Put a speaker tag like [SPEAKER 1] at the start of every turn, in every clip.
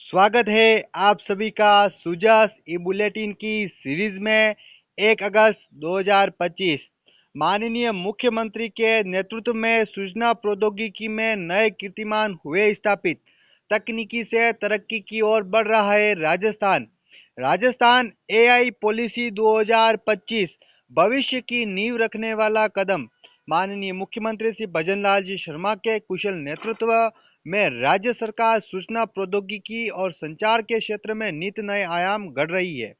[SPEAKER 1] स्वागत है आप सभी का सुजस ई बुलेटिन की सीरीज में। 1 अगस्त 2025 माननीय मुख्यमंत्री के नेतृत्व में सूचना प्रौद्योगिकी में नए कीर्तिमान हुए स्थापित। तकनीकी से तरक्की की ओर बढ़ रहा है राजस्थान। राजस्थान एआई पॉलिसी 2025 भविष्य की नींव रखने वाला कदम। माननीय मुख्यमंत्री श्री भजनलाल जी शर्मा के कुशल नेतृत्व में राज्य सरकार सूचना प्रौद्योगिकी और संचार के क्षेत्र में नित नए आयाम गढ़ रही है।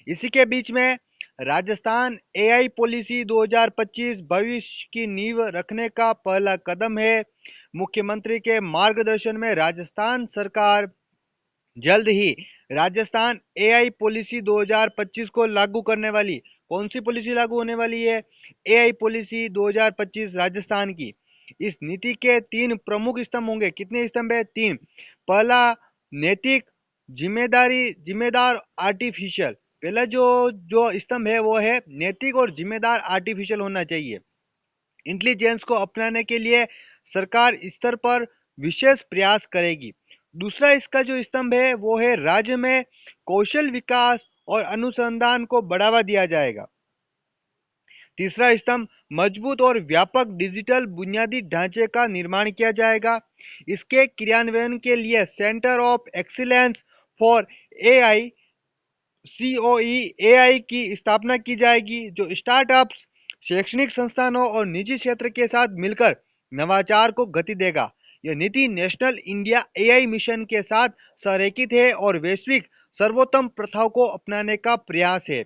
[SPEAKER 1] इसी के बीच में राजस्थान एआई पॉलिसी 2025 भविष्य की नींव रखने का पहला कदम है। मुख्यमंत्री के मार्गदर्शन में राजस्थान सरकार जल्द ही राजस्थान एआई पॉलिसी 2025 को लागू करने वाली। कौन सी पॉलिसी लागू होने वाली है? एआई पॉलिसी 2025 राजस्थान की। इस नीति के 3 प्रमुख स्तंभ होंगे। कितने स्तंभ है? 3। पहला नैतिक जिम्मेदार आर्टिफिशियल। पहला जो जो स्तंभ है वो है नैतिक और जिम्मेदार आर्टिफिशियल होना चाहिए। इंटेलिजेंस को अपनाने के लिए सरकार स्तर पर विशेष प्रयास करेगी। दूसरा इसका जो स्तंभ है वो है राज्य में कौशल विकास और अनुसंधान को बढ़ावा दिया जाएगा। तीसरा स्तंभ मजबूत और व्यापक डिजिटल बुनियादी ढांचे का निर्माण किया जाएगा। इसके क्रियान्वयन के लिए centre of excellence for AI COE AI की स्थापना की जाएगी, जो स्टार्टअप्स, शैक्षणिक संस्थानों और निजी क्षेत्र के साथ मिलकर नवाचार को गति देगा। यह नीति नेशनल इंडिया एआई मिशन के साथ संरेखित है और वैश्विक सर्वोत्तम प्रथाओं को अपनाने का प्रयास है।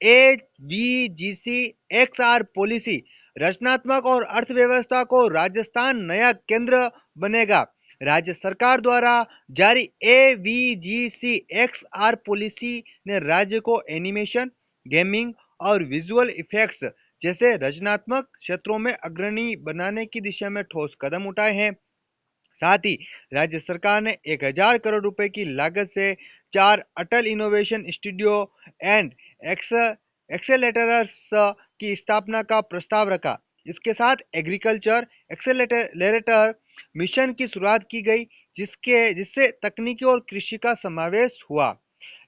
[SPEAKER 1] एवीजीसी एक्सआर पॉलिसी रचनात्मक और अर्थव्यवस्था को राजस्थान नया केंद्र बनेगा। राज्य सरकार द्वारा जारी एवीजीसी एक्सआर पॉलिसी ने राज्य को एनिमेशन, गेमिंग और विजुअल इफेक्ट्स जैसे रचनात्मक क्षेत्रों में अग्रणी बनाने की दिशा में ठोस कदम उठाए हैं। साथ ही राज्य सरकार ने 1000 करोड़ रुपए की लागत से 4 अटल इनोवेशन स्टूडियो एंड एक्सेलेटर्स की स्थापना का प्रस्ताव रखा। इसके साथ एग्रीकल्चर एक्सेलेरेटर मिशन की शुरुआत की गई, जिससे तकनीकी और कृषि का समावेश हुआ।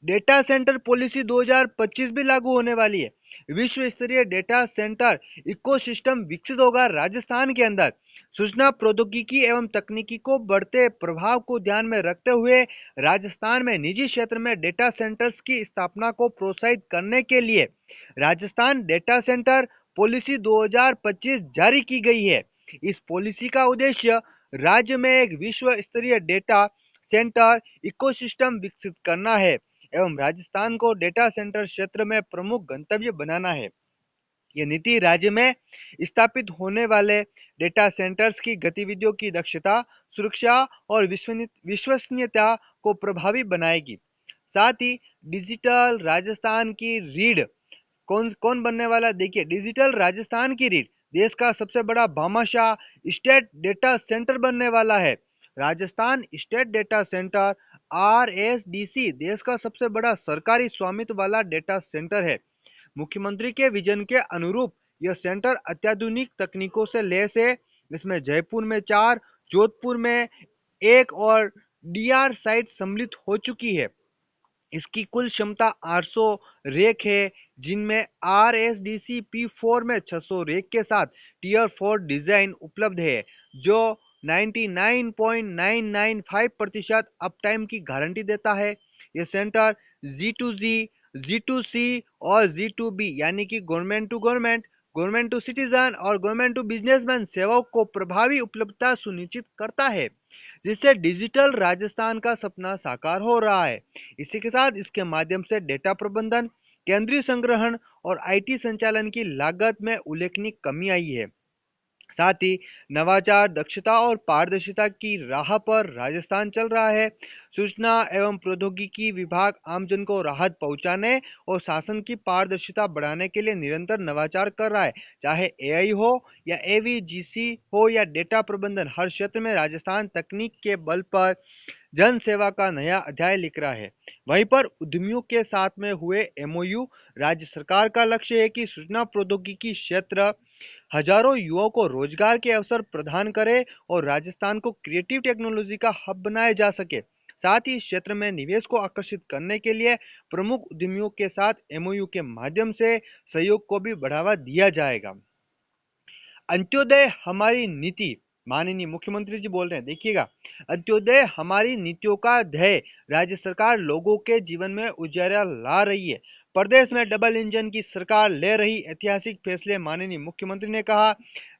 [SPEAKER 1] डेटा सेंटर पॉलिसी 2025 भी लागू होने वाली है। विश्व स्तरीय डेटा सेंटर इकोसिस्टम विकसित होगा राजस्थान के अंदर। सूचना प्रौद्योगिकी एवं तकनीकी को बढ़ते प्रभाव को ध्यान में रखते हुए राजस्थान में निजी क्षेत्र में डेटा सेंटर्स की स्थापना को प्रोत्साहित करने के लिए राजस्थान डेटा सेंटर पॉलिसी 2025 जारी की गई है। इस पॉलिसी का उद्देश्य राज्य में एक विश्व स्तरीय डेटा सेंटर इकोसिस्टम विकसित करना है एवं राजस्थान को डेटा सेंटर क्षेत्र में प्रमुख गंतव्य बनाना है। यह नीति राज्य में स्थापित होने वाले डेटा सेंटर्स की गतिविधियों की दक्षता, सुरक्षा और विश्वसनीयता को प्रभावी बनाएगी। साथ ही डिजिटल राजस्थान की रीढ़ कौन कौन बनने वाला? देखिए, डिजिटल राजस्थान की रीढ़ देश का सबसे बड़ा भामाशाह स्टेट डेटा सेंटर बनने वाला है। Rajasthan state data centre RSDC देश का सबसे बड़ा सरकारी स्वामित्व वाला डेटा सेंटर है। मुख्यमंत्री के विजन के अनुरूप यह सेंटर अत्याधुनिक तकनीकों से लैस है। इसमें जयपुर में 4, जोधपुर में 1 और डीआर साइट सम्मिलित हो चुकी है। इसकी कुल क्षमता 800 रैक है, जिनमें आरएसडीसी P4 में 600 रैक के साथ टीयर 4 डिजाइन उपलब्ध है, जो 99.995% अपटाइम की गारंटी देता है। यह सेंटर G2G, G2C और G2B यानी कि government to government, government to citizen और गवर्नमेंट टू बिजनेसमैन सेवाओं को प्रभावी उपलब्धता सुनिश्चित करता है, जिससे डिजिटल राजस्थान का सपना साकार हो रहा है। इसी के साथ इसके माध्यम से डेटा प्रबंधन, केंद्रीय संग्रहण और आईटी संचालन की लागत में उल्लेखनीय कमी आई है। साथ ही नवाचार, दक्षता और पारदर्शिता की राह पर राजस्थान चल रहा है। सूचना एवं प्रौद्योगिकी विभाग आमजन को राहत पहुंचाने और शासन की पारदर्शिता बढ़ाने के लिए निरंतर नवाचार कर रहा है। चाहे एआई हो या एवीजीसी हो या डेटा प्रबंधन, हर क्षेत्र में राजस्थान तकनीक के बल पर जन सेवा का नया अध्याय लिख रहा है। वहीं पर उद्यमियों के साथ में हुए एमओयू, राज्य सरकार का लक्ष्य है कि सूचना प्रौद्योगिकी क्षेत्र हजारों युवाओं को रोजगार के अवसर प्रदान करे और राजस्थान को क्रिएटिव टेक्नोलॉजी का हब बनाया जा सके। साथ ही इस क्षेत्र में निवेश को आकर्षित करने के लिए प्रमुख उद्यमियों के साथ एमओयू के माध्यम से सहयोग को भी बढ़ावा दिया जाएगा। अंत्योदय हमारी नीति, माननीय मुख्यमंत्री जी बोल रहे हैं, देखिएगा, अंत्योदय हमारी नीतियों का ध्येय राज्य सरकार लोगों के जीवन में उजाला ला रही है। प्रदेश में डबल इंजन की सरकार ले रही ऐतिहासिक फैसले, माननीय मुख्यमंत्री ने कहा।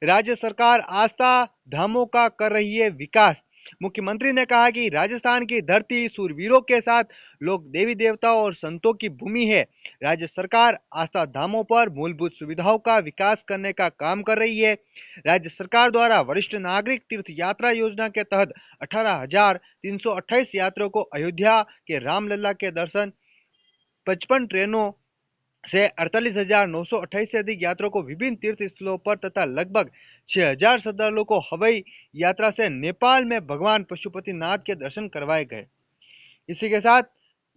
[SPEAKER 1] राज्य सरकार आस्था धामों का कर रही है विकास। मुख्यमंत्री ने कहा कि राजस्थान की धरती सूरवीरों के साथ लोक देवी देवताओं और संतों की भूमि है। राज्य सरकार आस्था धामों पर मूलभूत सुविधाओं का विकास करने का काम कर रही है। राज्य सरकार द्वारा वरिष्ठ नागरिक तीर्थ यात्रा योजना के तहत 18,328 यात्रियों को अयोध्या के रामलला के दर्शन, 55 ट्रेनों से 48,928 से अधिक यात्रियों को विभिन्न तीर्थ स्थलों पर तथा लगभग 6,000 श्रद्धालुओं को हवाई यात्रा से नेपाल में भगवान पशुपतिनाथ के दर्शन करवाए गए। इसी के साथ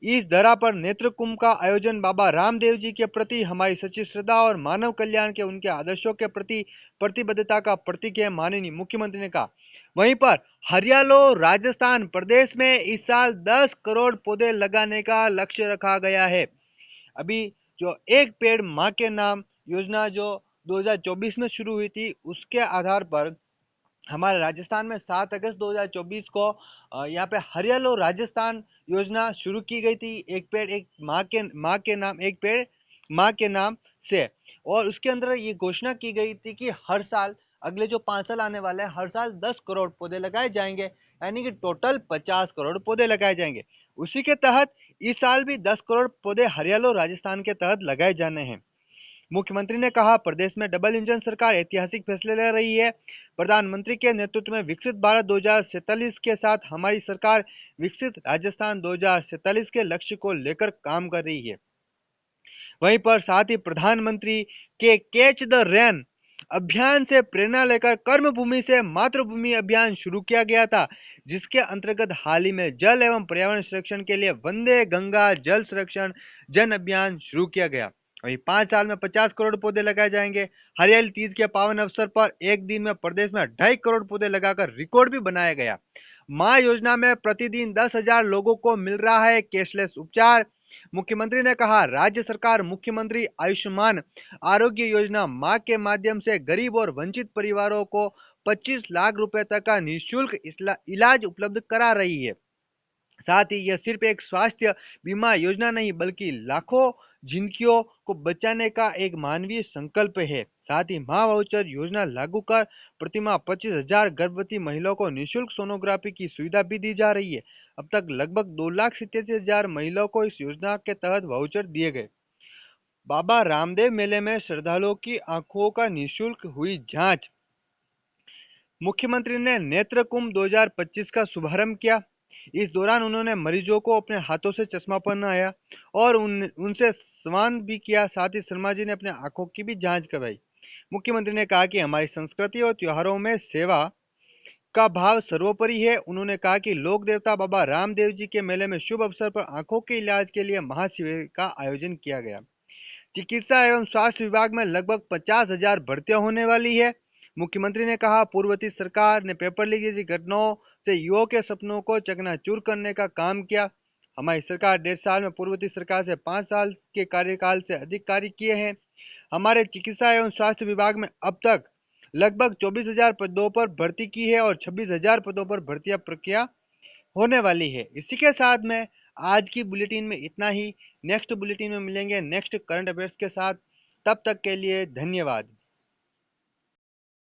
[SPEAKER 1] इस धरा पर नेत्र कुंभ का आयोजन बाबा रामदेव जी के प्रति हमारी सच्ची श्रद्धा और मानव कल्याण के उनके आदर्शों के प्रति प्रतिबद्धता का प्रतीक है, माननीय मुख्यमंत्री ने कहा। वहीं पर हरियालो राजस्थान प्रदेश में इस साल 10 करोड़ पौधे लगाने का लक्ष्य रखा गया है। अभी जो एक पेड़ माँ के नाम योजना जो 2024 में शुरू हुई थी, उसके आधार पर हमारे राजस्थान में 7 अगस्त 2024 को यहाँ पे हरियालो राजस्थान योजना शुरू की गई थी। एक पेड़ एक माँ के नाम, एक पेड़ माँ के नाम से, और उसके अंदर ये घोषणा की गई थी कि हर साल, अगले जो 5 साल आने वाले हैं, हर साल 10 करोड़ पौधे लगाए जाएंगे, यानी कि टोटल 50 करोड़ पौधे लगाए जाएंगे। उसी के तहत इस साल भी 10 करोड़ पौधे हरियालो राजस्थान के तहत लगाए जाने हैं। मुख्यमंत्री ने कहा, प्रदेश में डबल इंजन सरकार ऐतिहासिक फैसले ले रही है। प्रधानमंत्री के नेतृत्व में विकसित भारत 2047 के साथ हमारी सरकार विकसित राजस्थान 2047 के लक्ष्य को लेकर काम कर रही है। वहीं पर साथ ही प्रधानमंत्री के कैच द रेन अभियान से प्रेरणा लेकर कर्मभूमि से मातृभूमि अभियान शुरू किया गया था, जिसके अंतर्गत हाल ही में जल एवं पर्यावरण संरक्षण के लिए वंदे गंगा जल संरक्षण जन अभियान शुरू किया गया। वहीं 5 साल में 50 करोड़ पौधे लगाए जाएंगे। हरियाली तीज के पावन अवसर पर एक दिन में प्रदेश में 2.5 करोड़ पौधे लगाकर रिकॉर्ड भी बनाया गया। माँ योजना में प्रतिदिन 10,000 लोगों को मिल रहा है कैशलेस उपचार। मुख्यमंत्री ने कहा, राज्य सरकार मुख्यमंत्री आयुष्मान आरोग्य योजना माँ के माध्यम से गरीब और वंचित परिवारों को 25 लाख रुपए तक का निःशुल्क इलाज उपलब्ध करा रही है। साथ ही यह सिर्फ एक स्वास्थ्य बीमा योजना नहीं, बल्कि लाखों जिंदगियों को बचाने का एक मानवीय संकल्प है। साथ ही माँ वाउचर योजना लागू कर प्रतिमाह 25,000 गर्भवती महिलाओं को निःशुल्क सोनोग्राफी की सुविधा भी दी जा रही है। अब तक लगभग 2,87,000 महिलाओं को इस योजना के तहत वाउचर दिए गए। बाबा रामदेव मेले में श्रद्धालुओं की आंखों का निःशुल्क हुई जांच। मुख्यमंत्री ने नेत्र कुंभ 2025 का शुभारंभ किया। इस दौरान उन्होंने मरीजों को अपने हाथों से चश्मा पहनाया और उनसे संवाद भी किया। साथ ही शर्मा जी ने अपने आंखों की भी जांच करवाई। मुख्यमंत्री ने कहा कि हमारी संस्कृति और त्योहारों में सेवा का भाव सर्वोपरि है। उन्होंने कहा कि लोक देवता बाबा रामदेव जी के मेले में शुभ अवसर पर आंखों के इलाज के लिए महाशिविर का आयोजन किया गया। चिकित्सा एवं स्वास्थ्य विभाग में लगभग 50,000 भर्तियां होने वाली है। मुख्यमंत्री ने कहा, पूर्ववर्ती सरकार ने पेपर लीक जैसी घटनाओं से युवाओं के सपनों को चकनाचूर करने का काम किया। हमारी सरकार 1.5 साल में पूर्ववर्ती सरकार से 5 साल के कार्यकाल से अधिक कार्य किए हैं। हमारे चिकित्सा एवं स्वास्थ्य विभाग में अब तक लगभग 24,000 पदों पर भर्ती की है और 26,000 पदों पर भर्तियां प्रक्रिया होने वाली है। इसी के साथ में आज की बुलेटिन में इतना ही। नेक्स्ट बुलेटिन में मिलेंगे नेक्स्ट करंट अफेयर्स के साथ। तब तक के लिए धन्यवाद।